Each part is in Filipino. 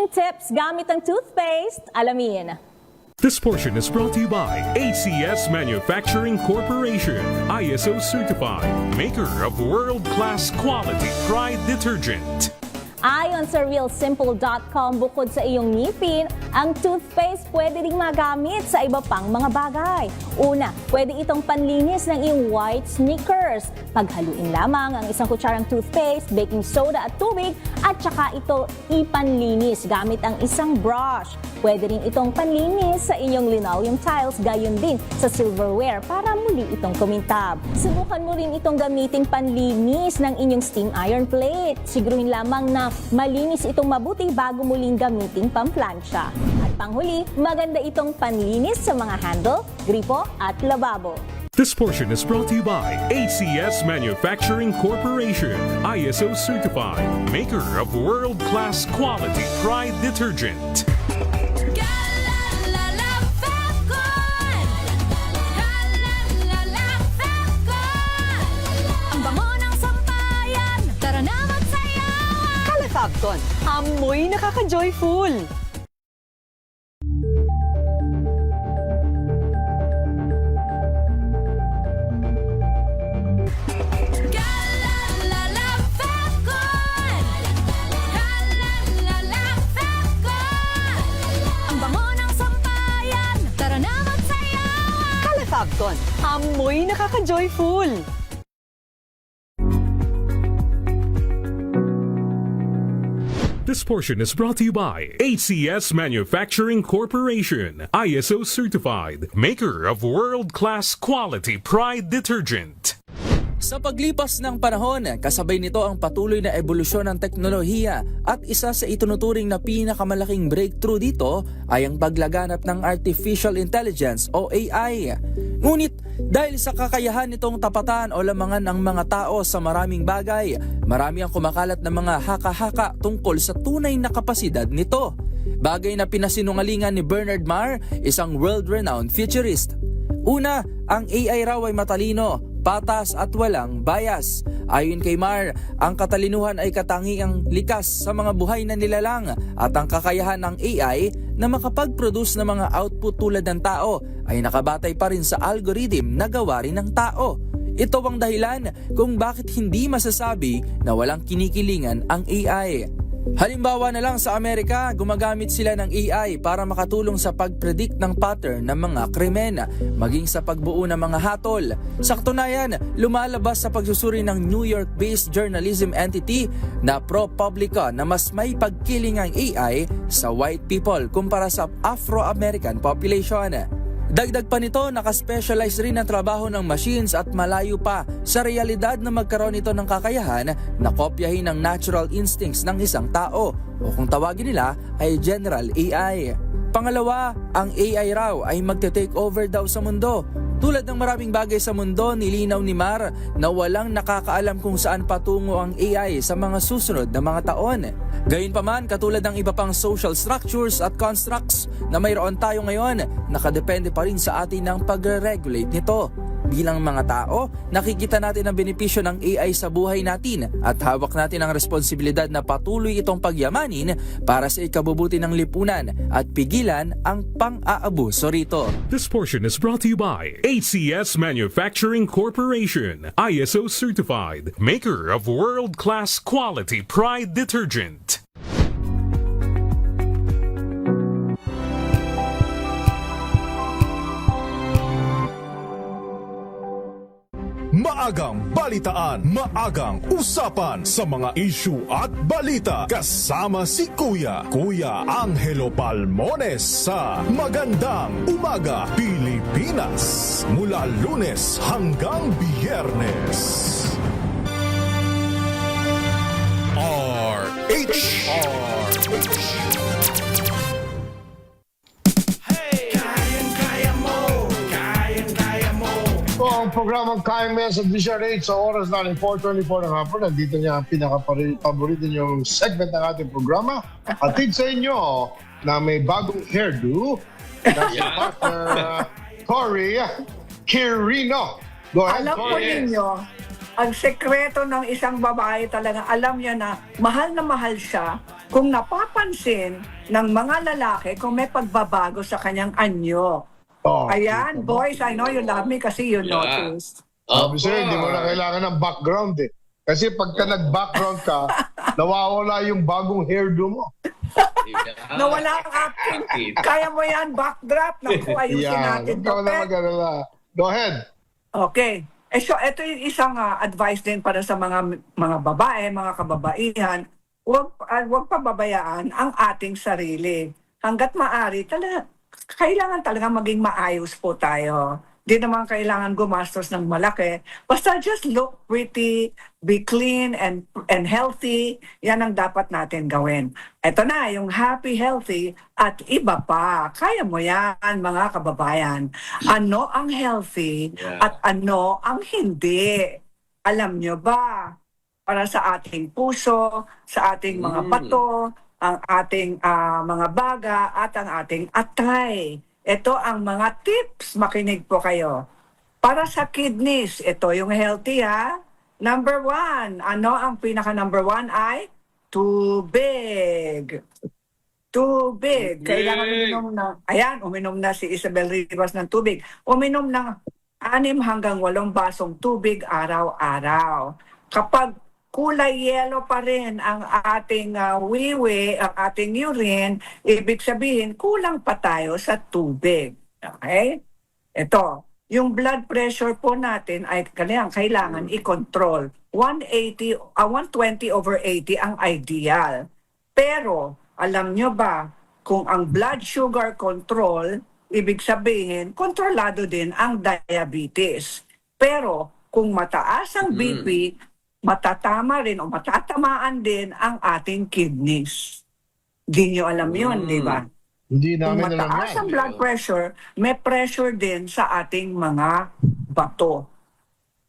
cleaning tips gamit ang toothpaste. Alamin. This portion is brought to you by ACS Manufacturing Corporation, ISO certified, maker of world-class quality Pride detergent. Ayon sa realsimple.com, bukod sa iyong ngipin, ang toothpaste pwede ring magamit sa iba pang mga bagay. Una, pwede itong panlinis ng iyong white sneakers. Paghaluin lamang ang isang kutsarang toothpaste, baking soda at tubig at saka ito ipanlinis gamit ang isang brush. Pwede rin itong panlinis sa inyong linoleum tiles, gayon din sa silverware para muli itong kumintab. Subukan mo rin itong gamiting panlinis ng inyong steam iron plate. Siguruhin lamang na malinis itong mabuti bago muling gamiting pamplansya. At panghuli, maganda itong panlinis sa mga handle, gripo at lababo. This portion is brought to you by ACS Manufacturing Corporation, ISO certified, maker of world-class quality Pride detergent. Fabcon, amoy nakaka-joyful! Ang bango ng sampayan, tara na magsayawan! Fabcon, amoy nakaka-joyful! This portion is brought to you by ACS Manufacturing Corporation, ISO certified, maker of world-class quality Pride detergent. Sa paglipas ng panahon, kasabay nito ang patuloy na ebolusyon ng teknolohiya at isa sa itunuturing na pinakamalaking breakthrough dito ay ang paglaganap ng Artificial Intelligence o AI. Ngunit dahil sa kakayahan nitong tapatan o lamangan ng mga tao sa maraming bagay, marami ang kumakalat na mga haka-haka tungkol sa tunay na kapasidad nito. Bagay na pinasinungalingan ni Bernard Marr, isang world-renowned futurist. Una, ang AI raw ay matalino, patas at walang bias. Ayon kay Marr, ang katalinuhan ay katangiang likas sa mga buhay na nilalang at ang kakayahan ng AI na makapag-produce ng mga output tulad ng tao ay nakabatay pa rin sa algorithm na gawa rin ng tao. Ito ang dahilan kung bakit hindi masasabi na walang kinikilingan ang AI. Halimbawa na lang sa Amerika, gumagamit sila ng AI para makatulong sa pag-predict ng pattern ng mga krimen, maging sa pagbuo ng mga hatol. Sa katunayan, lumalabas sa pagsusuri ng New York-based journalism entity na ProPublica na mas may pagkiling ang AI sa white people kumpara sa Afro-American population. Dagdag pa nito, nakaspecialize rin ang trabaho ng machines at malayo pa sa realidad na magkaroon ito ng kakayahan na kopyahin ang natural instincts ng isang tao o kung tawagin nila ay General AI. Pangalawa, ang AI raw ay magte-take over daw sa mundo. Tulad ng maraming bagay sa mundo, nilinaw ni Marr na walang nakakaalam kung saan patungo ang AI sa mga susunod na mga taon. Gayunpaman, katulad ng iba pang social structures at constructs na mayroon tayo ngayon, nakadepende pa rin sa atin ang pagre-regulate nito. Bilang mga tao, nakikita natin ang benepisyo ng AI sa buhay natin at hawak natin ang responsibilidad na patuloy itong pagyamanin para sa ikabubuti ng lipunan at pigilan ang pang-aabuso rito. This portion is brought to you by ACS Manufacturing Corporation, ISO certified, maker of world-class quality Pride detergent. Maagang balitaan, maagang usapan sa mga issue at balita. Kasama si Kuya Angelo Palmones sa Magandang Umaga Pilipinas. Mula Lunes hanggang Biyernes. Ang programang KMS at DCRH sa oras natin 4:24 ng hapon. Nandito niya ang pinaka-paborito niyong segment ng ating programa. Atid sa inyo na may bagong hairdo na si partner Cory Quirino. Go ahead, Alam po Cory. ninyo, ang sekreto ng isang babae talaga, alam niya na mahal siya kung napapansin ng mga lalaki kung may pagbabago sa kanyang anyo. Oh, Ayan, boys, I know you love me kasi you noticed. Sabi sa'yo, hindi mo na kailangan ng background eh. Kasi pagka nag-background ka, nawawala yung bagong hairdo mo. Nawala ang acting. Kaya mo yan, backdrop. Naku, ayusin natin. Ikaw na mag-alala. Go ahead. Okay. So, ito yung isang advice din para sa mga babae, mga kababaihan. Huwag pababayaan ang ating sarili. Hanggat maaari, kailangan talaga maging maayos po tayo. Di naman kailangan gumastos ng malaki. Basta just look pretty, be clean and healthy. Yan ang dapat natin gawin. Ito na, yung happy, healthy at iba pa. Kaya mo yan, mga kababayan. Ano ang healthy at ano ang hindi? Alam nyo ba? Para sa ating puso, sa ating mga bato, ang ating mga baga at ang ating atay. Ito ang mga tips, makinig po kayo. Para sa kidneys, ito yung healthy ha. Number 1, ano ang pinaka number 1 ay tubig. Tubig. Kailangan uminom uminom na si Isabel Rivas ng tubig. Uminom ng 6 hanggang 8 basong tubig araw-araw. Kapag kulay yellow pa rin ang ating wiwi, ang ating urine, ibig sabihin, kulang pa tayo sa tubig. Okay? Ito, yung blood pressure po natin ay kailangan i-control. 120/80 ang ideal. Pero, alam nyo ba, kung ang blood sugar control, ibig sabihin, kontrolado din ang diabetes. Pero, kung mataas ang BP, matatama rin o matatamaan din ang ating kidneys. Di nyo alam yun, di ba? Hindi Kung namin alam mataas yan. ang blood pressure, may pressure din sa ating mga bato.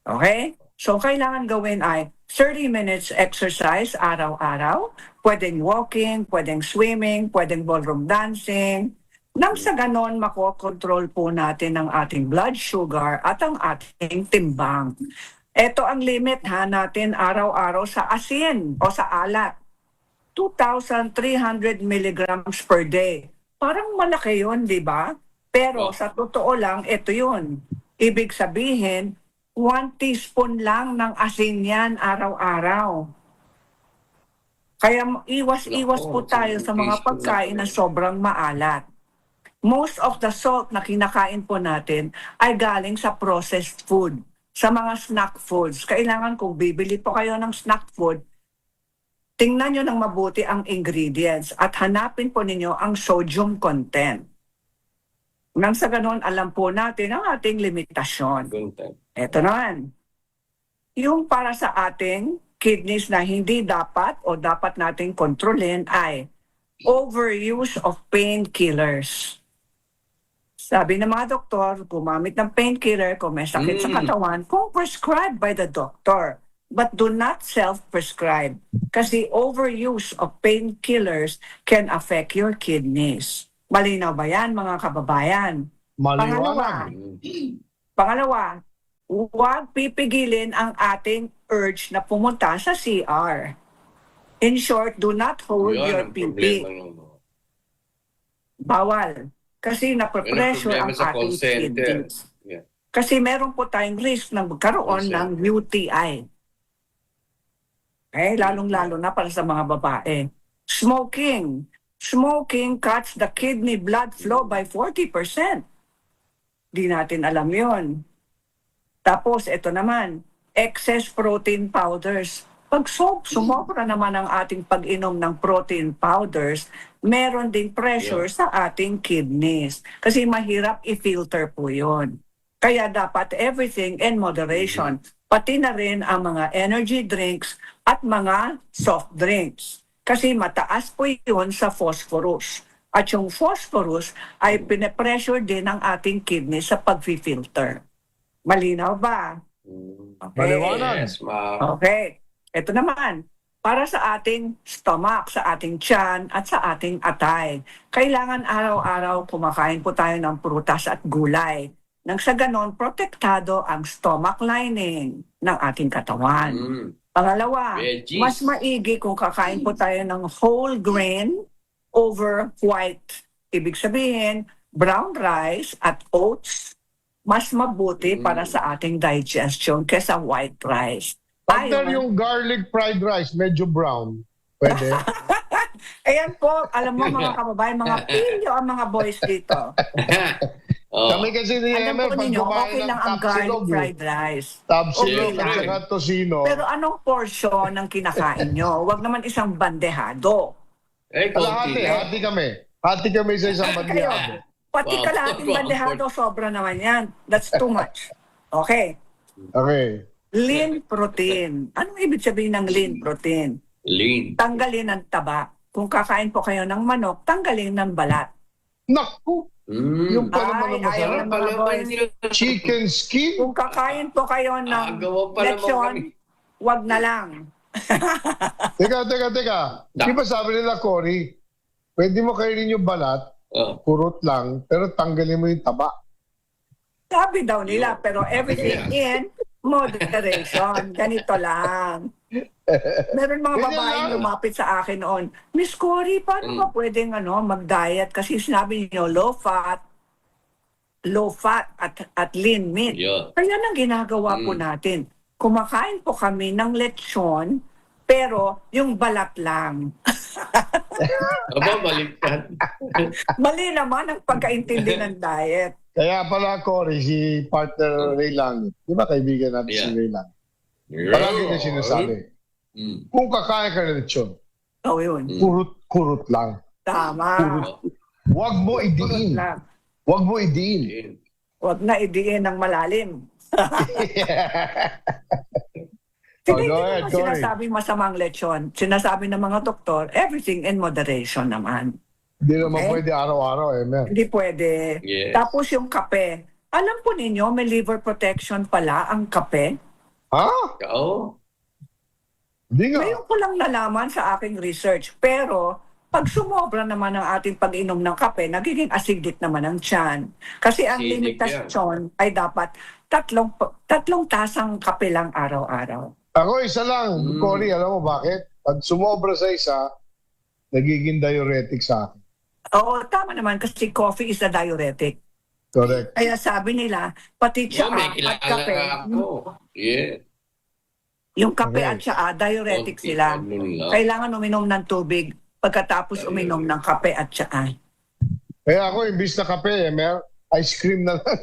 Okay? So, kailangan gawin ay 30 minutes exercise araw-araw. Pwedeng walking, pwedeng swimming, pwedeng ballroom dancing. Nang sa ganon, makokontrol po natin ang ating blood sugar at ang ating timbang. Ito ang limit natin araw-araw sa asin o sa alat. 2,300 milligrams per day. Parang malaki yun, di ba? Pero sa totoo lang, ito yun. Ibig sabihin, 1 teaspoon lang ng asin yan araw-araw. Kaya iwas-iwas po tayo sa mga pagkain na sobrang maalat. Most of the salt na kinakain po natin ay galing sa processed food. Sa mga snack foods, kailangan kung bibili po kayo ng snack food, tingnan nyo ng mabuti ang ingredients at hanapin po ninyo ang sodium content. Nang sa ganun, alam po natin ang ating limitasyon. Ito naman, yung para sa ating kidneys na hindi dapat o dapat nating kontrolin ay overuse of painkillers. Sabi ng mga doktor, gumamit ng painkiller kung may sakit sa katawan, kung prescribed by the doctor. But do not self-prescribe. Kasi overuse of painkillers can affect your kidneys. Malinaw ba yan, mga kababayan? Maliwanag. Pangalawa, huwag pipigilin ang ating urge na pumunta sa CR. In short, do not hold your pipi. Bawal. Kasi napapressure ang ating kidneys. Kasi meron po tayong risk na magkaroon ng UTI. Lalong-lalo na para sa mga babae. Smoking. Smoking cuts the kidney blood flow by 40%. Di natin alam yon. Tapos, ito naman, excess protein powders. Pag sumobra naman ang ating pag-inom ng protein powders, meron ding pressure sa ating kidneys. Kasi mahirap i-filter po yun. Kaya dapat everything in moderation. Pati na rin ang mga energy drinks at mga soft drinks. Kasi mataas po yun sa phosphorus. At yung phosphorus ay pinapressure din ng ating kidney sa pag-filter. Malinaw ba? Okay. Maliwanag. Okay. Ito naman, para sa ating stomach, sa ating tiyan, at sa ating atay. Kailangan araw-araw kumakain po tayo ng prutas at gulay. nang sa ganon, protektado ang stomach lining ng ating katawan. Pangalawa, Veggies. mas maigi kung kakain po tayo ng whole grain over white. Ibig sabihin, brown rice at oats, mas mabuti para sa ating digestion kesa white rice. Partner, Ayun. yung garlic fried rice, medyo brown. Pwede? Ayan po, alam mo mga kababayan, mga pilyo ang mga boys dito. Oh. Kami kasi ni Alam Emer, po pag ninyo, kumain okay ng lang ang garlic tapsilog, fried rice. tapsilog Okay at lang. saka tosino, Pero anong portion ng kinakain nyo? Huwag naman isang bandehado. Eh, konti kalahati, lang. hati kami. Hati kami sa isang Kayo, bandihado. pati Wow. kalahating bandehado, sobra naman yan. That's too much. Okay. Okay. Lean protein. Anong ibig sabihin ng lean protein? Lean. Tanggalin ang taba. Kung kakain po kayo ng manok, tanggalin ng balat. Naku! Yung pa Ay, naman ang ayaw masarap. ng mga boys. Chicken skin? Kung kakain po kayo ng Gawa pa naman lechon, kami. wag na lang. Teka. Di ba sabi nila, Cory, pwede mo kainin yung balat, Oh. kurot lang, pero tanggalin mo yung taba. Sabi daw nila, pero everything in moderation. Ganito lang. Meron mga Ganyan babaeng lang. lumapit sa akin noon, Miss Cory, paano ba pwedeng mag-diet? Kasi sinabi niyo, low fat at lean meat. Yeah. Kaya nang ginagawa po natin, kumakain po kami ng lechon, pero yung balat lang. Aba, baliktad. Mali naman ang pagkaintindi ng diet. Kaya pala, Cory, si partner Ray Lang, di ba kaibigan natin si Yeah. Ray Lang? Palagi niya sinasabi, kung kakain ka ng lechon, Oh, yun. kurot lang. Tama. Huwag mo idiin. Lang. Huwag mo idiin. Huwag na idiin ng malalim. Go Hindi naman ahead, Cory. sinasabing masamang lechon. Sinasabi ng mga doktor, everything in moderation naman. Hindi naman Okay. pwede araw-araw, Emer. Hindi pwede. Yes. Tapos yung kape. Alam po ninyo, may liver protection pala ang kape. Ha? Oo. Hindi nga. Ngayon ko lang nalaman sa aking research. Pero, pag sumobra naman ang ating pag-inom ng kape, nagiging acidic naman ang tiyan. Kasi ang Acidic limitasyon ay dapat tatlong tasang kape lang araw-araw. Ako isa lang, Cory, alam mo bakit? Pag sumobra sa isa, nagiging diuretic sa akin. Oo, tama naman kasi coffee is a diuretic. Correct. Kaya sabi nila, pati Yeah, may tsaa at kilala kape, nga ako. Yeah. yung kape Okay. at tsaa, diuretic Konti sila. lang lang. Kailangan uminom ng tubig pagkatapos uminom ng kape at tsaa. Kaya ako, imbis na kape, Emer, ice cream na lang.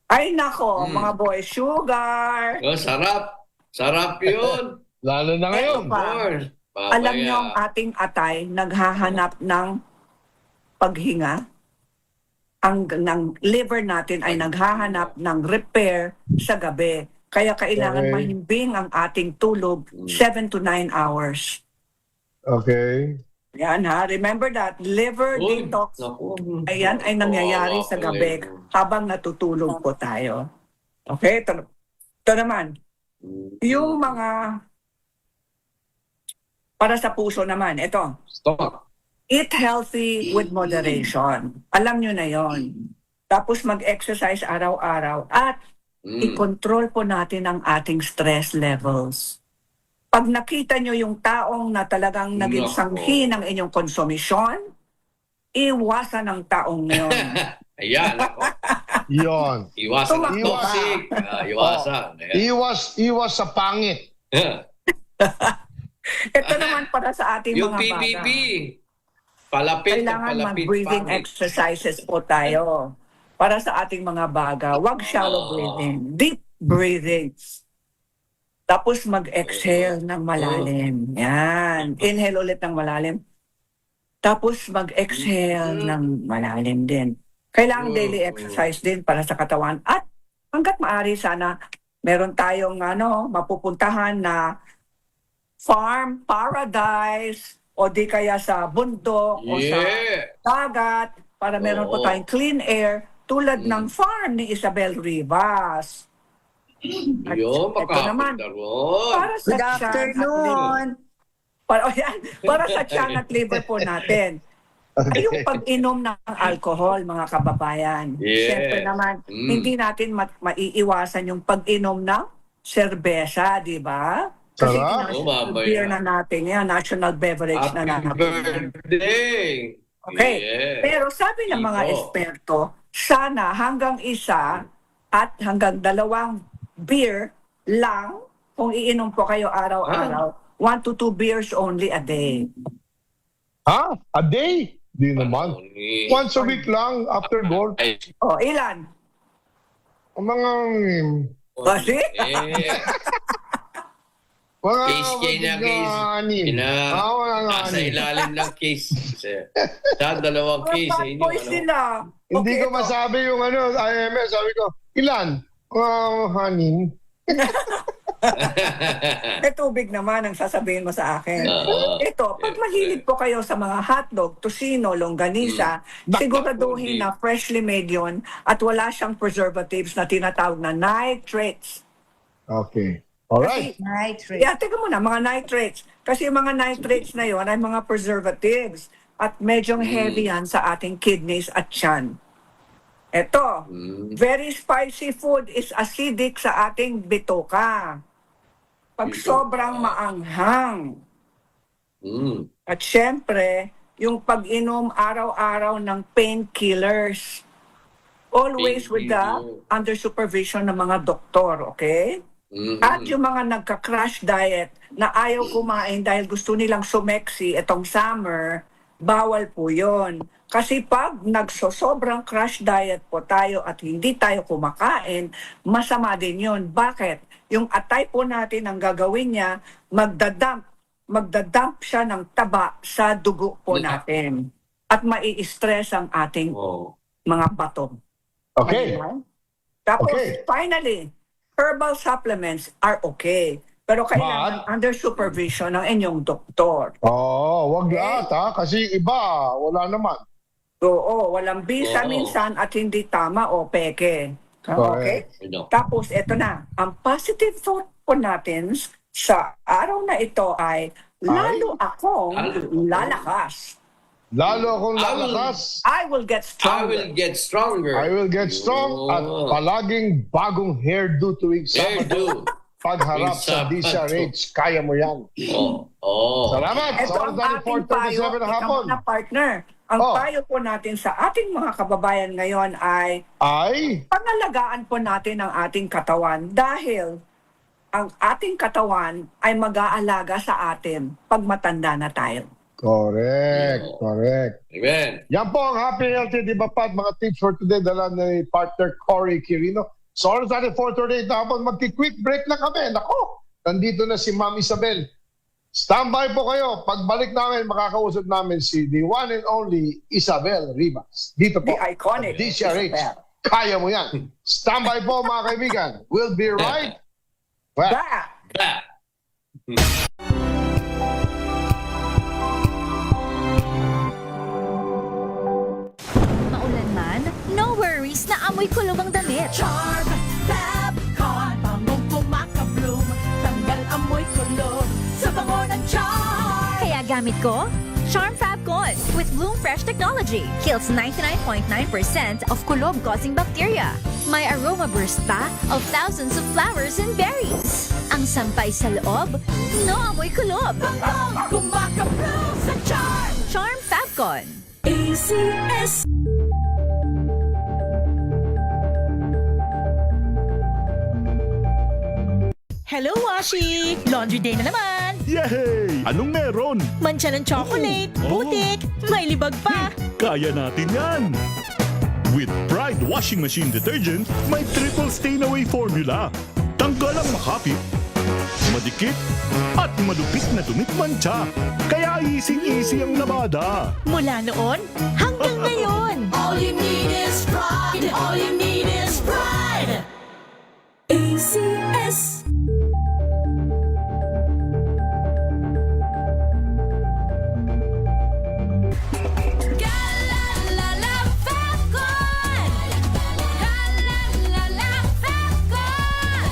Ay nako, mga boy, sugar! Oh, sarap. Sarap yun. Lalo na ngayon. Eto pa. Course. Alam niyo ang ating atay naghahanap ng paghinga. Ng liver natin ay naghahanap ng repair sa gabi. Kaya kailangan Okay. mahimbing ang ating tulog 7 to 9 hours. Okay. Yan ha, remember that. Liver Uy, detox, naku. ayan ay nangyayari Oo, sa okay. gabi habang natutulog po tayo. Okay, ito naman. Yung mga para sa puso naman, ito. Stop. Eat healthy with moderation. Alam nyo na yon. Tapos mag-exercise araw-araw at i-control po natin ang ating stress levels. Pag nakita nyo yung taong na talagang naging Nako. sanghi ng inyong konsumisyon, iwasan ang taong ngayon. Ayan, ako. Yon. Iwasan ang Tumakbo ka. toxic. Iwasan. Ayan. Iwas sa pangit. Ito naman para sa ating Yung mga PPP. bata. Palapit. Kailangan palapit, mag-breathing pangit. exercises po tayo para sa ating mga baga. Huwag shallow breathing. Deep breathing. Tapos mag-exhale ng malalim. Yan. Inhale ulit ng malalim. Tapos mag-exhale ng malalim din. Kailangan daily exercise din para sa katawan. At hanggat maaari sana meron tayong mapupuntahan na farm paradise o di kaya sa bundok o sa Yeah. dagat para meron po Oo. tayong clean air tulad ng farm ni Isabel Rivas. At Yun, ito naman, makakita ron. para sa tiyan at liver. Para sa tiyan at liver po natin. ay yung pag-inom ng alcohol, mga kababayan. Yeah. Siyempre naman, hindi natin maiiwasan yung pag-inom ng serbesa, di ba? Kasi Sarap. national mamaya. beer na natin yan, national beverage na Happy natin. birthday! Okay. Yeah. Pero sabi ng mga Ibo. eksperto, sana hanggang 1 at hanggang 2 beer lang kung iinom po kayo araw-araw. 1 to 2 beers only a day. Ha? A day? Di naman. Once a week lang after golf. Ay, O, ilan? Ang mga... Kasi? Mga... Case kayo na case. anim. Mga Nasa anim. ilalim ng case. Sa 2 case sa inyo. Boys sila. Hindi ko ito. masabi yung IMS. Sabi ko, ilan? Anim. Tubig naman ang sasabihin mo sa akin. Oo. Ito, pag mahilig po kayo sa mga hotdog, tosino, longganisa, siguraduhin na freshly made yun at wala siyang preservatives na tinatawag na nitrates. Okay. Alright. Yeah, teka muna, mga nitrates. Kasi yung mga nitrates na yon ay mga preservatives at medyong heavy yan sa ating kidneys at tiyan. Ito, very spicy food is acidic sa ating bitoka. Pag sobrang maanghang. At syempre, yung pag-inom araw-araw ng painkillers. Always with the under supervision ng mga doktor, okay? At yung mga nagka-crash diet na ayaw kumain dahil gusto nilang sumeksi itong summer, bawal po yun. Kasi pag nagsosobrang crash diet po tayo at hindi tayo kumakain, masama din yun. Bakit? Yung atay po natin ang gagawin niya, magdadump siya ng taba sa dugo po natin. At mai-stress ang ating mga bato. Okay. Tapos, Okay. finally, herbal supplements are okay. Pero kailangan under supervision ng inyong doktor. Wag lahat ha. Kasi iba, wala naman. Oo, walang bisa minsan at hindi tama o peke. Okay? Tapos, eto na. Ang positive thought po natin sa araw na ito ay lalo akong lalakas. Lalo akong lalakas. I will get I stronger. will get stronger. I will get strong at palaging bagong hairdo tuwing Sabado. Hairdo. Pagharap Tuwing sa Sabado. DCRH, kaya mo yan. Salamat. Ito ang ating payo, 4:27 ng hapon. na partner. Ang payo po natin sa ating mga kababayan ngayon ay Ay, pangalagaan po natin ang ating katawan dahil ang ating katawan ay mag-aalaga sa atin pag matanda na tayo. correct. Correct. Amen. Yan po ang Happy Healthy Di ba Pat? Mga tips for today dala ni partner Cory Quirino. So oras natin 4:38 na hapon. Magki-quick break na kami. Nako, nandito na si Ma'am Isabel. Standby po kayo. Pagbalik namin, makakausap namin si the one and only Isabel Rivas. Dito po. The iconic DCRH. Isabel. Kaya mo yan. Standby po mga kaibigan. We'll be right back. Back! Back. Maulan man, no worries na amoy kulog ang damit. Charm Fabcon, bangong kumakabloom, tanggal amoy kulog sa bango ng charm. Kaya gamit ko, Charm Fabcon with Bloom Fresh technology. Kills 99.9% of kulob-causing bacteria. May aroma burst pa of thousands of flowers and berries. Ang sampay sa loob, no amoy kulob. Bangong kumakabloom sa charm. Charm Fabcon. ACS. Hello, Washi! Laundry day na naman! Yay! Anong meron? Mancha ng chocolate, putik, may libag pa! Kaya natin yan! With Pride Washing Machine Detergent, may triple stain-away formula. Tanggal ang makapit, madikit, at malupit na dumit mancha. Kaya easy-easy ang labada. Mula noon hanggang ngayon! All you need is pride. All you need is pride. ACS. Galalala Fabcon! Galalala Fabcon!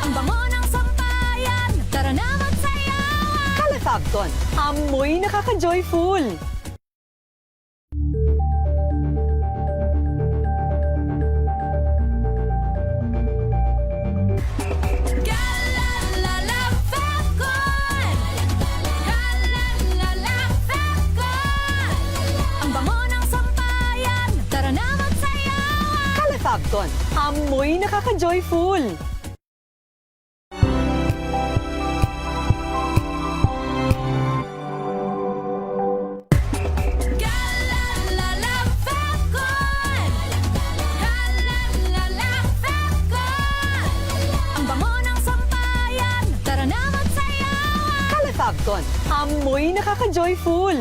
Ang bango ng sampayan, tara na magsayawan! Kala Fabcon, amoy nakaka-joyful. Falcon, amoy nakaka-joyful. Kalalala Falcon! Kalalala Falcon! Ang bango ng sampayan, tara na magsayawan! Kala Falcon, amoy nakaka-joyful.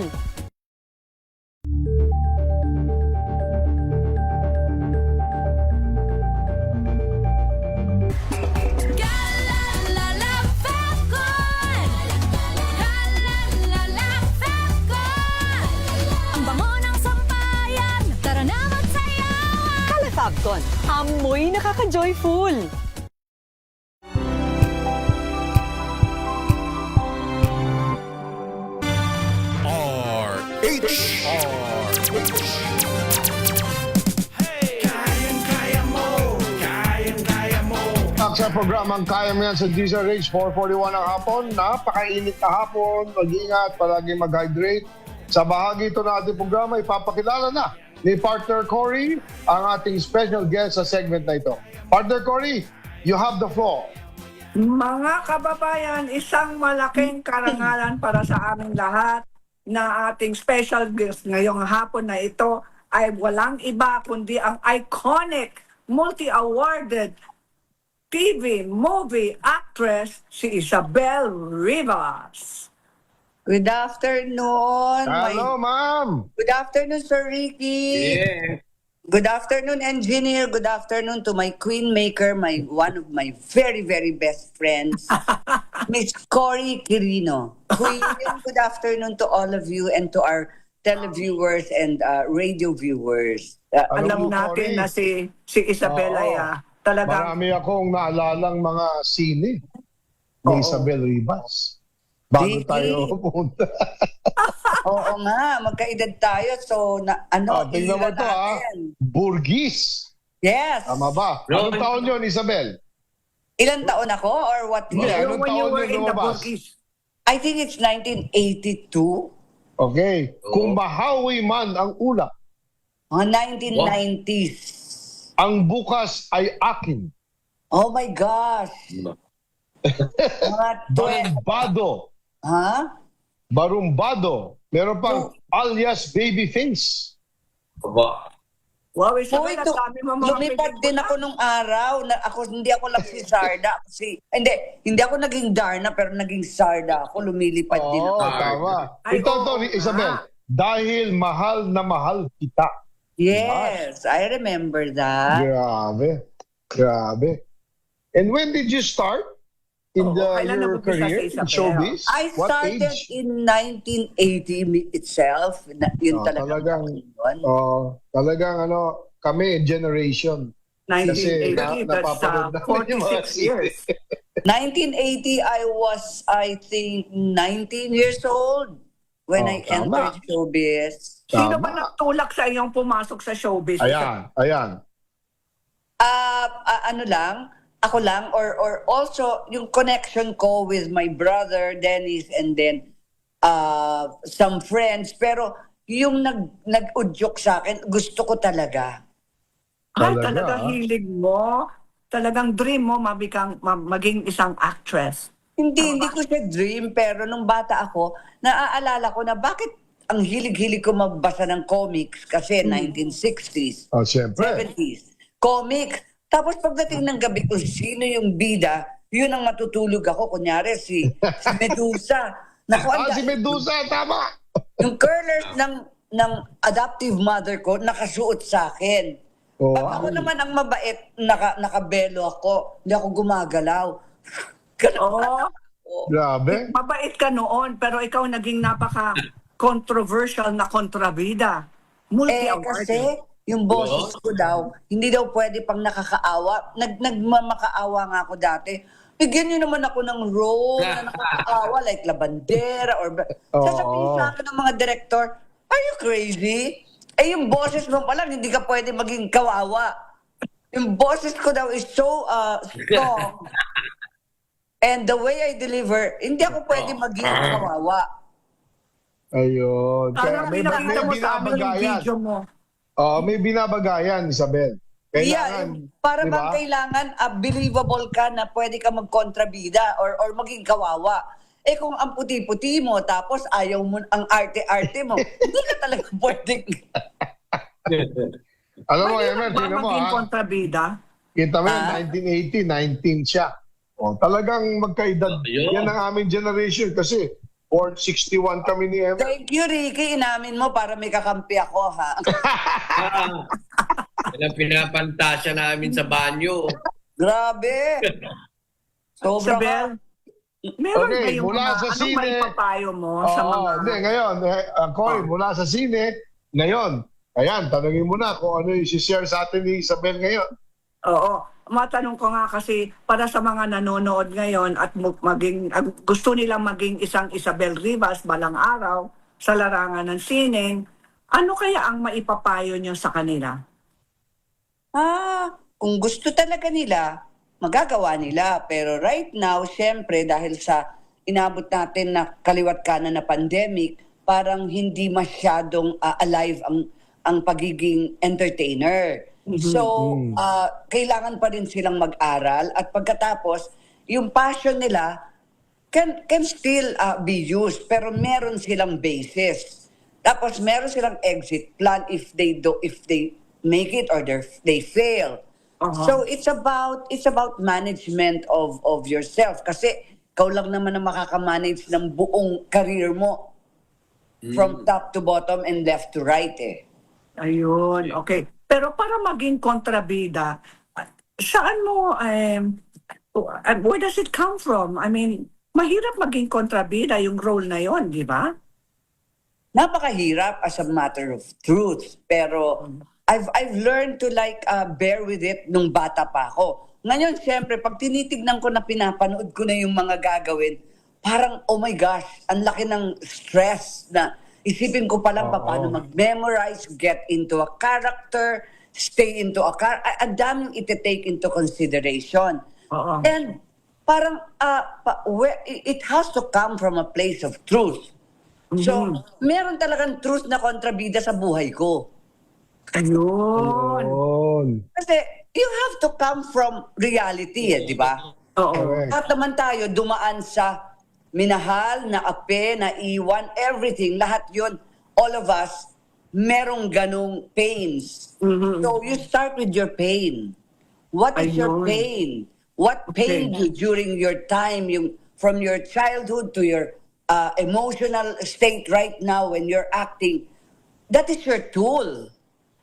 Kalalala Falcon! Kalalala Falcon! Ang bango ng sampayan, tara na magsayawan! Kala Falcon, amoy nakaka-joyful. Back sa programang Kaya Mo Yan sa DZRH 441 ng hapon. Napakainit na hapon. Mag-ingat, palagi mag-hydrate. Sa bahagi ito ng ating programa, ipapakilala na ni Partner Cory ang ating special guest sa segment na ito. Partner Cory, you have the floor. Mga kababayan, isang malaking karangalan para sa aming lahat na ating special guest ngayong hapon na ito ay walang iba kundi ang iconic, multi-awarded TV, movie actress si Isabel Rivas. Good afternoon. Hello, ma'am. Good afternoon, Sir Ricky. Yeah. Good afternoon, engineer. Good afternoon to my queen maker, one of my very, very best friends, Miss Cory Quirino. Queen, good afternoon to all of you and to our televiewers and radio viewers. Alam natin na si Isabel ay talagang Marami akong naalalang mga sine ni Isabel Rivas. Bago Ricky. tayo pumunta. Oo nga, magkaedad tayo. So, Tingnan mo ilan ito natin? Burgis. Yes. Tama ba? Anong taon yun, Isabel? Ilan taon ako or what Hindi, year? anong when you taon were yun in the lumabas? Burgis. I think it's 1982. Okay. Kung mahawi man ang ulap, Mga 1990s. ang bukas ay akin. Oh my gosh. Mga 12. Barumbado. Ha? Barumbado. Meron pang alias Babyface. Aba. Wow, Oh, Isabel, ito, ang dami mo mga lumipad pelikula. din ako nung araw. Hindi ako lang si Sarda. Hindi ako naging Darna, pero naging Sarda ako. Lumilipad din Oo, ako. tama. Ay, Ito, oo Isabel. nga. Dahil mahal na mahal kita. Yes, I remember that. Grabe. Grabe. And when did you start in kailan your nag-umpisa career si in Isabel? showbiz? I What started age? in 1980 itself. Yun talaga. Talagang kami generation. Kasi 1980, that's napapanood namin yung mga 46 years. 1980, I was, I think, 19 years old when I tama. entered showbiz. Sino Tama. ba nagtulak sa iyong pumasok sa showbiz? Ayan. Ako lang, or also yung connection ko with my brother, Dennis, and then some friends. Pero yung nag-udyok sa akin, gusto ko talaga. Ay, Talaga, talaga hilig mo. Talagang dream mo maging isang actress. Hindi ko siya dream, pero nung bata ako, naaalala ko na bakit ang hilig-hilig ko magbasa ng comics kasi 1960s, Siyempre. 70s. Comics. Tapos pagdating ng gabi kung sino yung bida, yun ang matutulog ako. Kunyari si Medusa. Naku, Si Medusa, tama. yung curlers ng adoptive mother ko nakasuot sa akin. Oh, Pag ako naman ang mabait, nakabelo ako. Hindi ako gumagalaw. Oo. Grabe. Mabait ka noon, pero ikaw naging napaka-controversial na kontrabida. Multi-awarded. Kasi yung boses ko daw, hindi daw pwede pang nakakaawa. Nagmamakaawa nga ako dati. Bigyan niyo naman ako ng role na nakakaawa, like La Bandera or... Sasabihin sa akin ng mga director, are you crazy? Yung boses mo pa lang, hindi ka pwede maging kawawa. Yung boses ko daw is so strong. And the way I deliver, hindi ako pwede maging kawawa. Ayun. Parang pinakita mo sa amin yung binabagayan. video mo. May binabagayan, Isabel. Kailangan, para di bang ba? kailangan believable ka na pwede ka magkontrabida or maging kawawa. Eh kung ang puti-puti mo tapos ayaw mo ang arte-arte mo, hindi ka talaga pwedeng. Alam mo, Pwede Emer, ba tingnan mo maging ha. kontrabida? Kita mo yan, 1980, 19 siya. O, talagang magkaedad. Ayun. Yan ang aming generation kasi born 61 kami ni Emer. Thank you, Ricky. Inamin mo para may kakampi ako, ha? Yan ang pinapantasya namin sa banyo. Grabe. Sobra ka. Isabel, meron Okay, ba yung mula mga, sa anong sine- maipapayo mo sa Oo, mga... hindi, ngayon, Cory, mula sa sine, ngayon, ayan, tanungin mo na kung ano yung share sa atin ni Isabel ngayon. Oo. Matanong ko nga kasi para sa mga nanonood ngayon at gusto nilang maging isang Isabel Rivas balang araw sa larangan ng sining, ano kaya ang maipapayo nyo sa kanila? Kung gusto talaga nila, magagawa nila. Pero right now, syempre, dahil sa inabot natin na kaliwat kanan na pandemic, parang hindi masyadong alive ang pagiging entertainer. So, kailangan pa rin silang mag-aral at pagkatapos, yung passion nila can still be used pero meron silang basis. Tapos meron silang exit plan if they make it or they fail. So it's about management of yourself kasi ikaw lang naman ang makaka-manage ng buong career mo from top to bottom and left to right eh. Ayun, okay. Pero para maging kontrabida, saan mo, where does it come from? I mean, mahirap maging kontrabida yung role na yon, di ba? Napakahirap as a matter of truth. Pero I've learned to bear with it nung bata pa ako. Ngayon, siyempre, pag tinitignan ko na pinapanood ko na yung mga gagawin, parang, oh my gosh, ang laki ng stress na isipin ko pa lang paano mag-memorize, get into a character, stay into a character. Ang daming iti-take into consideration. And parang it has to come from a place of truth. So, meron talagang truth na kontrabida sa buhay ko. Ayun. Kasi you have to come from reality, di ba? Oo. At naman tayo dumaan sa minahal, na ape, na iwan, everything, lahat yun, all of us, merong ganong pains. So you start with your pain. What is your Ayun. pain? What pained you during your time, from your childhood to your emotional state right now when you're acting? That is your tool.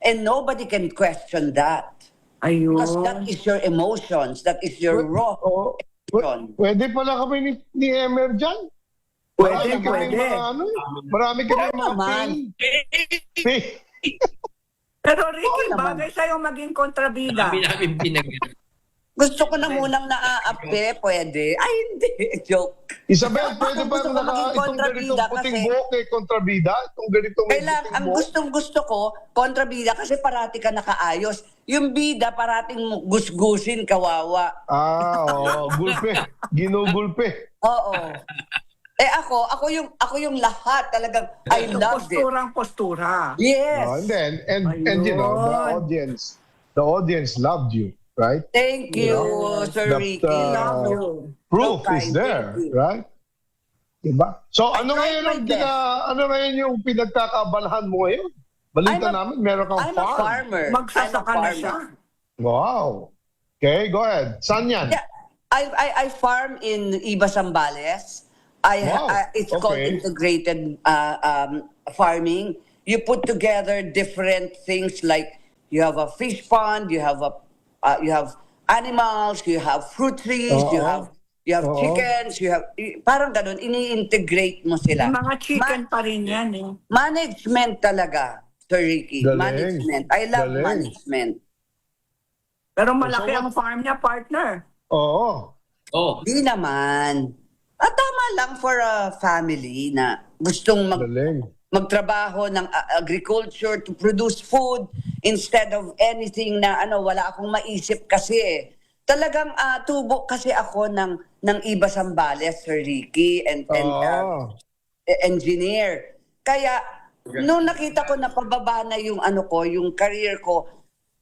And nobody can question that. Ayun. Because that is your emotions. That is your raw emotion. Pwede pala kami ni Emer dyan. Pwede, Marami kami pwede. marami kami mga naman. pain. Pero Ricky, Oo naman. bagay sa'yo maging kontrabida. Kami namin pinag... Gusto ko na munang naaape, pwede. Ay, hindi. Joke. Isabel, pwede ba Gusto ko maging itong kontrabida ganitong puting kasi- buhok eh, kontrabida? Itong ganitong Kailangan, puting ang buhok? gustong-gusto ko, kontrabida kasi parati ka nakaayos. Yung bida, parating gusgusin, kawawa. Gulpe. Ginugulpe. Oo. Ako yung lahat talagang I loved it. Postura. Yes. And you know, the audience loved you, right? Thank you, Sir The- Ricky. Love you. Proof Okay, is there, thank you. right? Diba? So I tried my best. ano ngayon yung pinagkakabalahan mo ngayon? Balita I'm a- namin, meron kang I'm a farm. farmer. Magsasaka I'm a na farmer. siya. Wow. Okay, go ahead. Saan yan? Yeah, I farm in Iba Zambales. Wow, It's called okay. integrated farming. You put together different things like you have a fish pond, you have animals, you have fruit trees, you have Oo. chickens, parang ganun, ini-integrate mo sila. Yung mga chicken pa rin yan eh. Management talaga, Sir Ricky. Galing. Management. I love Galing. management. Pero malaki ang farm niya, partner. Oo. Oh, Di naman. Tama lang for a family na gustong Galing. magtrabaho ng agriculture to produce food instead of anything na wala akong maisip kasi eh. Talagang tubo kasi ako ng Iba Zambales, Sir Ricky, and engineer. Kaya nung nakita ko na pababa na yung yung career ko,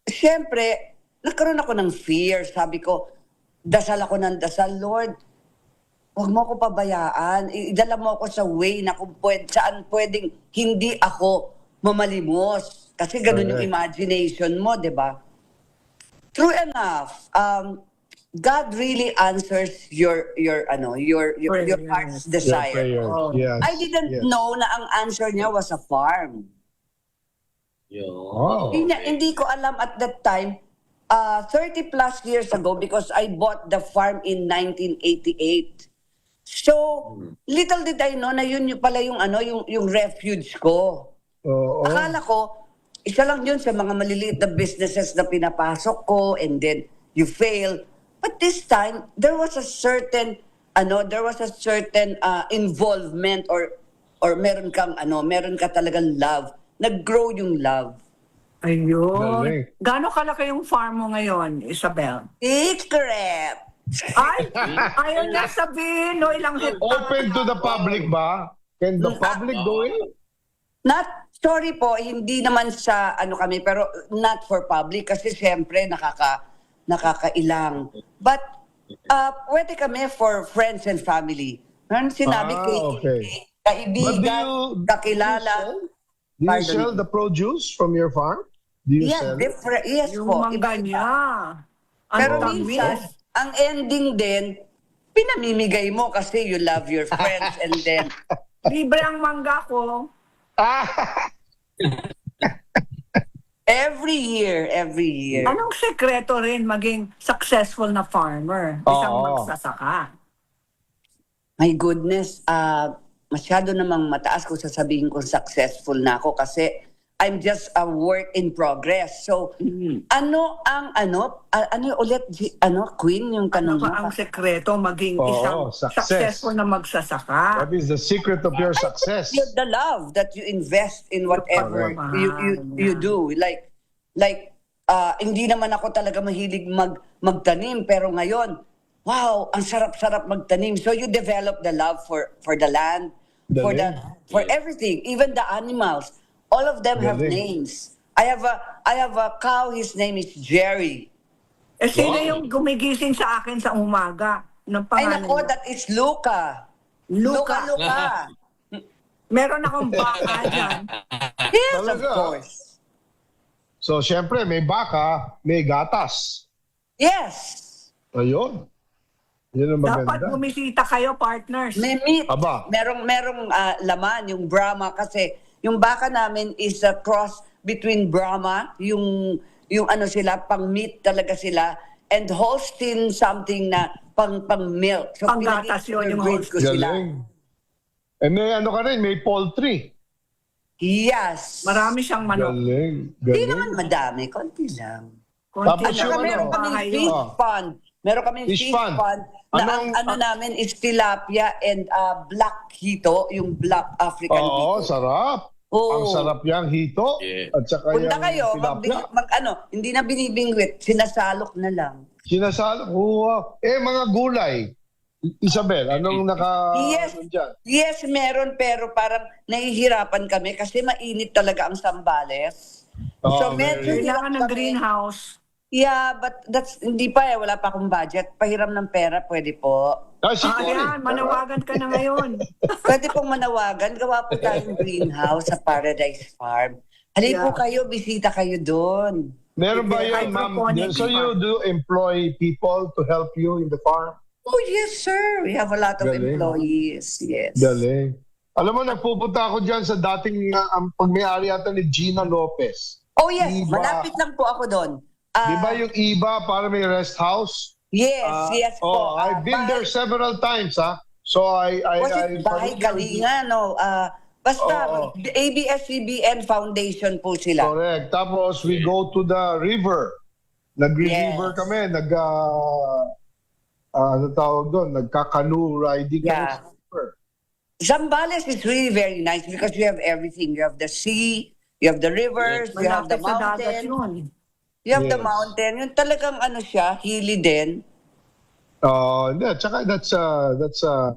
syempre nagkaroon ako ng fear. Sabi ko, dasal ako ng dasal, Lord, huwag mo ako pabayaan. Idala mo ako sa way na kung saan pwedeng hindi ako mamalimos. Kasi ganun yung imagination mo, di ba? True enough, God really answers your heart's desire. Yes. I didn't know na ang answer niya was a farm. Oh. Hindi ko alam at that time, 30 plus years ago, because I bought the farm in 1988. So, little did I know na yun yung pala yung refuge ko. Oo. Akala ko, isa lang yun sa mga maliliit na businesses na pinapasok ko, and then you fail. But this time, there was a certain involvement or meron ka talagang love. Nag-grow yung love. Ayun. Galing. Gaano kalaki yung farm mo ngayon, Isabel? Secret! Ay, ayaw niya sabihin, no, ilang hektar. Open to the public ba? Can the public go in? Sorry po, hindi naman sa kami, pero not for public kasi siyempre nakakailang. But pwede kami for friends and family. Meron sinabi okay. kaibigan, kakilala. Do you sell the produce from your farm? Do you Yes, sell? yes Yung po. mangga niya. Pero Ang tamis. minsan, ang ending din, pinamimigay mo kasi you love your friends and then Libre ang mangga ko. every year. Anong sekreto rin maging successful na farmer? Isang Oo. magsasaka. My goodness, masyado namang mataas kung sasabihin kong successful na ako kasi I'm just a work in progress. So, ano ulit, Queen, yung Ano tanong ba ang mo? sekreto maging Oo, isang success. successful na magsasaka? What is the secret of your success? The love that you invest in whatever you do. Like, hindi naman ako talaga mahilig magtanim, pero ngayon, wow, ang sarap-sarap magtanim. So you develop the love for the land, for everything, even the animals. All of them have names. I have a cow, his name is Jerry. Sino yung gumigising sa akin sa umaga? Ng Ay pangalan nako, niya? that is Luca. Luca. Luca. Meron akong baka dyan. Yes, of Talaga? course. So, syempre, may baka, may gatas. Yes. Ayun. Yun ang Dapat maganda. bumisita kayo, partners. May meat. Aba. Merong laman, yung Brahma, kasi yung baka namin is a cross between Brahma, yung sila, pang meat talaga sila, and Holstein something na pang milk. So, Panggatas yun, yung pinag-breed ko sila. Galing. Eh, may ka rin, may poultry. Yes. Marami siyang manok. Galing. Hindi naman madami, konti lang. Konti Tapos At lang. saka yung meron kaming Bahay fish yun. pond. Meron kaming Fish fish pond. pond na Anong- ang namin is tilapia and black hito, yung black African Oo, hito. sarap. Oo. Ang sarap yang hito. Yeah. At saka Punta yung kayo, tilapia. hindi na binibingwit, sinasalok na lang. Sinasalo. Oo. Mga gulay. Isabel, anong Yes. dyan? Yes, meron, pero parang nahihirapan kami kasi mainit talaga ang Sambales. Oh, medyo very- Kailangan ng hirap kami. greenhouse. Yeah, but hindi pa wala pa akong budget. Pahiram ng pera, pwede po. Ayan, manawagan ka na ngayon. Pwede pong manawagan, gawa po tayong greenhouse sa Paradise Farm. Halip po kayo, bisita kayo doon. Meron ba yun, ma'am? Hydroponic So you do employ people to help you in the farm? Oh yes, sir. We have a lot of Galing. employees. Yes. Galing. Alam mo, nagpupunta ako dyan sa dating ang pagmayari ata ni Gina Lopez. Oh yes, Iba. malapit lang po ako doon. Di ba yung iba para may rest house? Yes po. I've been there several times, ha? So I Was it Bahay Kalinga, no? Basta, Oo. ABS-CBN Foundation po sila. Correct. Tapos we go to the river. Nag-river Yes. kami. Ano tawag doon? Nagka-canoe riding Yeah. kami sa river. Zambales is really very nice because you have everything. You have the sea, you have the rivers, you have the Malapit sa dagat mountain. yun. You have the Yes. mountain. Yung talagang siya, hilly din. Hindi. Tsaka that's a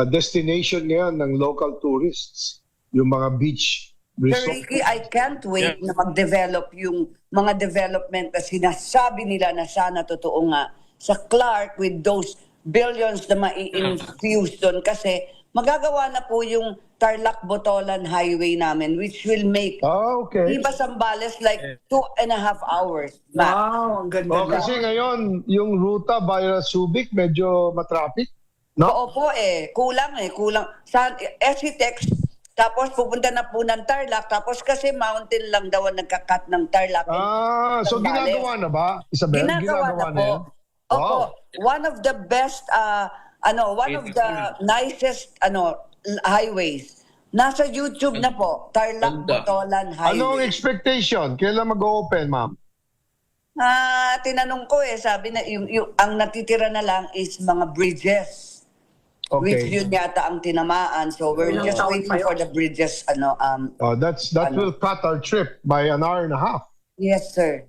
destination ngayon ng local tourists. Yung mga beach Sir Ricky, I can't wait na mag-develop yung mga development na sinasabi nila na sana totoo nga sa Clark with those billions na mai-infuse doon kasi magagawa na po yung Tarlac-Botolan Highway namin which will make Okay. Iba Zambales like 2.5 hours back. Wow, ang ganda. Kasi ngayon, yung ruta via Subic, medyo matraffic. No? Opo kulang. Sa SCTEX, tapos pupunta na po ng Tarlac, tapos kasi mountain lang daw ang nagka-cut ng Tarlac. So Zambales. ginagawa na ba, Isabel? Ginagawa na po. yan? Opo, one of the best, one of the nicest, highways. Nasa YouTube na po, Tarlac-Botolan Highway. Anong expectation? Kailan mag-open, ma'am? Tinanong ko sabi na yung ang natitira na lang is mga bridges. Which Okay. yun yata ang tinamaan. So we're Ilang just taon waiting pa yun? for the bridges, That will cut our trip by an hour and a half. Yes, sir.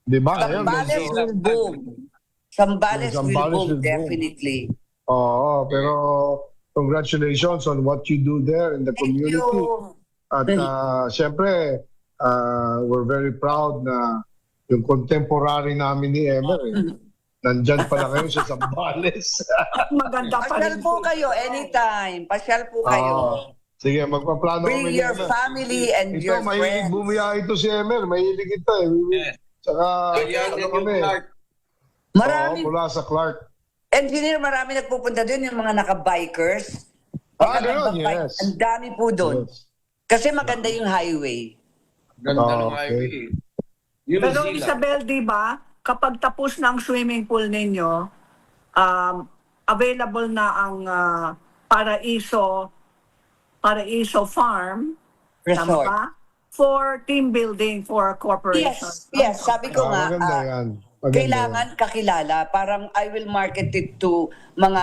Di ba? Ayun, Zambales medyo- will boom. Zambales will Zambales boom, will boom. definitely. Oo, pero congratulations on what you do there in the Thank community. you. At siyempre, we're very proud na yung contemporary namin ni Emer, nandyan pala kayo sa Zambales. Maganda pa Pasyal rin. po kayo anytime. Pasyal po kayo. Sige, magpaplano Bring kami ni your Emer. family and Ito, your mahilig friends. bumiyahe ito si Emer. Mahilig ito eh. Tsaka, Ayan ano yung kami? Clark. Marami, Mula sa Clark. engineer, marami nagpupunta doon, yung mga naka-bikers. Ganun, Naka-bike. yes. Ang dami po doon. Yes. Kasi maganda yung highway. Ganda Okay. ng highway. New Pero Zealand. Isabel, di ba, kapag tapos na ang swimming pool ninyo, available na ang Paraiso Farm, tama Resort. ba? For team building for a corporation. Yes, sabi ko nga, Maganda yan. Maganda kailangan kakilala. Parang I will market it to mga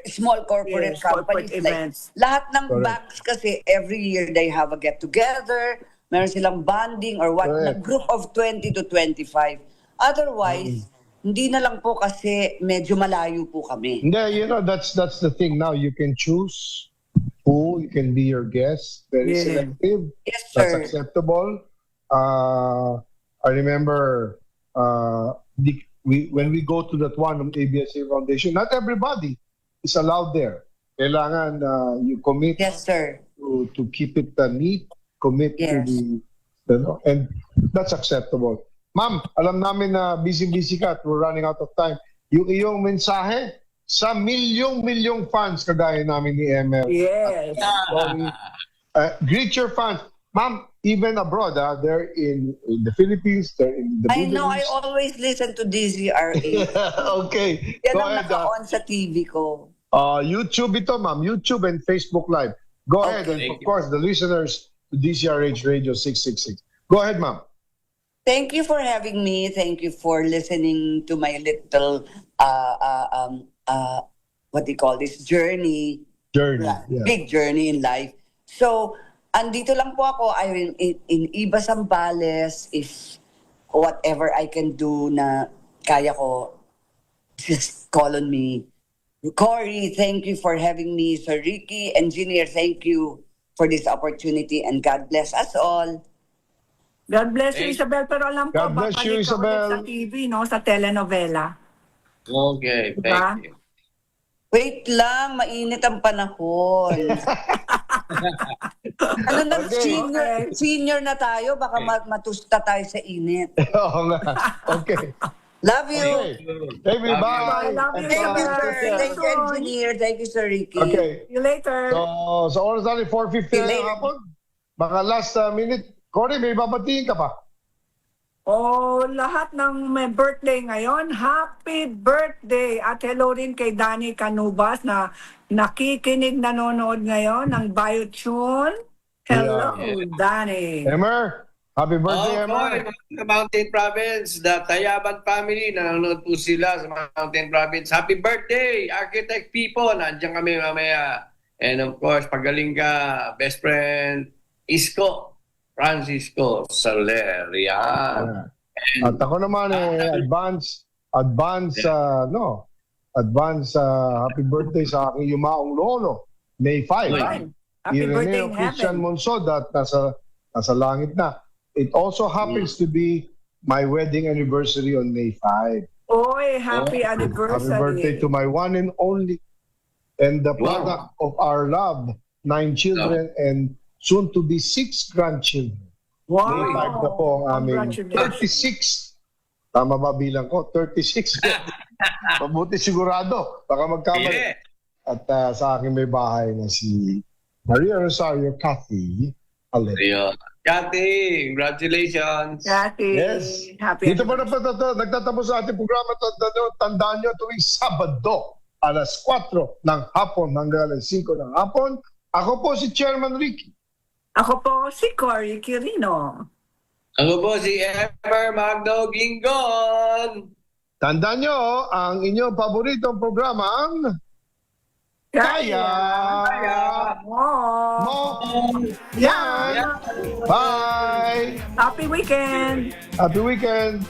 small corporate Yes, companies. corporate events. Lahat ng Correct. banks kasi every year they have a get-together, meron silang bonding or what, na Correct. group of 20 to 25. Otherwise, hindi na lang po kasi medyo malayo po kami. Hindi, that's the thing now. You can choose who you can be your guest. Very Yeah. selective. Yes, That's sir. acceptable. I remember when we go to that one of ABS-CBN Foundation, not everybody is allowed there. Kailangan you commit Yes, sir. to keep it neat, commit to Yes. and that's acceptable. Ma'am, alam namin na busy-busy ka at we're running out of time. Yung iyong mensahe sa milyong fans kagaya namin ni Emer. Yes. Greet your fans. Ma'am, even abroad, they're in the Philippines, they're in the I know, Middle I East. always listen to DZRA. Okay. Yan Go ang ahead. naka-on sa TV ko. YouTube ito, ma'am. YouTube and Facebook Live. Go ahead. And of course, the listeners to DCRH Radio 666. Go ahead, ma'am. Thank you for having me. Thank you for listening to my little, what do you call this, journey. Journey. Yeah. Big journey in life. So, andito lang po ako. I'm in Iba Zambales. If whatever I can do na kaya ko, just call on me. Cory, thank you for having me. Sir Ricky, engineer, thank you for this opportunity. And God bless us all. God bless you, Isabel. Pero alam ko, God bless you, babalik ka ulit Isabel. sa TV, no? Sa telenovela. Okay, Diba? thank you. Wait lang, mainit ang panahon. Senior na tayo, baka matusta tayo sa init. Oo nga. Okay. Love you. Okay. Baby, bye. I love you, Thank you, sir. Isabel. Thank you, engineer. Thank you, Sir Ricky. Okay. See you later. So, sa oras natin, 4:50 See you na later. hapon. Baka last minute. Cory, may babatiin ka pa. Lahat ng may birthday ngayon, happy birthday! At hello rin kay Danny Canubas na nakikinig, nanonood ngayon ng BioTune. Hello, Yeah. Danny. Emer, happy birthday, Emer. Sa Mountain Province, the Tayaban family, nanonood po sila sa Mountain Province. Happy birthday, architect people! Nandiyan kami mamaya. And of course, pagaling ka, best friend, Isko, Francisco Soler. Yan. At ako naman advance happy birthday sa aking yumaong lolo, May 5. Happy birthday Ireneo in Christian heaven. Monsod at nasa langit na. It also happens to be my wedding anniversary on May 5. Oy, happy anniversary. Happy birthday to my one and only and the product of our love, 9 children and soon to be 6 grandchildren. Wow. May 5 na po ang aming Congratulations. 36. Tama ba bilang ko? 36. Mabuti sigurado. Baka magkamali. Yeah. At sa akin may bahay na si Maria Rosario Cathy Alet. Ayun. Cathy, congratulations. Cathy, Yes. happy Dito pa na nagtatapos sa ating programa. Tandaan nyo tuwing Sabado, alas 4 ng hapon hanggang alas 5 ng hapon. Ako po si Chairman Ricky. Ako po si Cory Quirino. Ako po si Ever Magno Gingon. Tandaan nyo, ang inyong paboritong programa ang Kaya Mo Yan! Bye! Happy weekend! Happy weekend!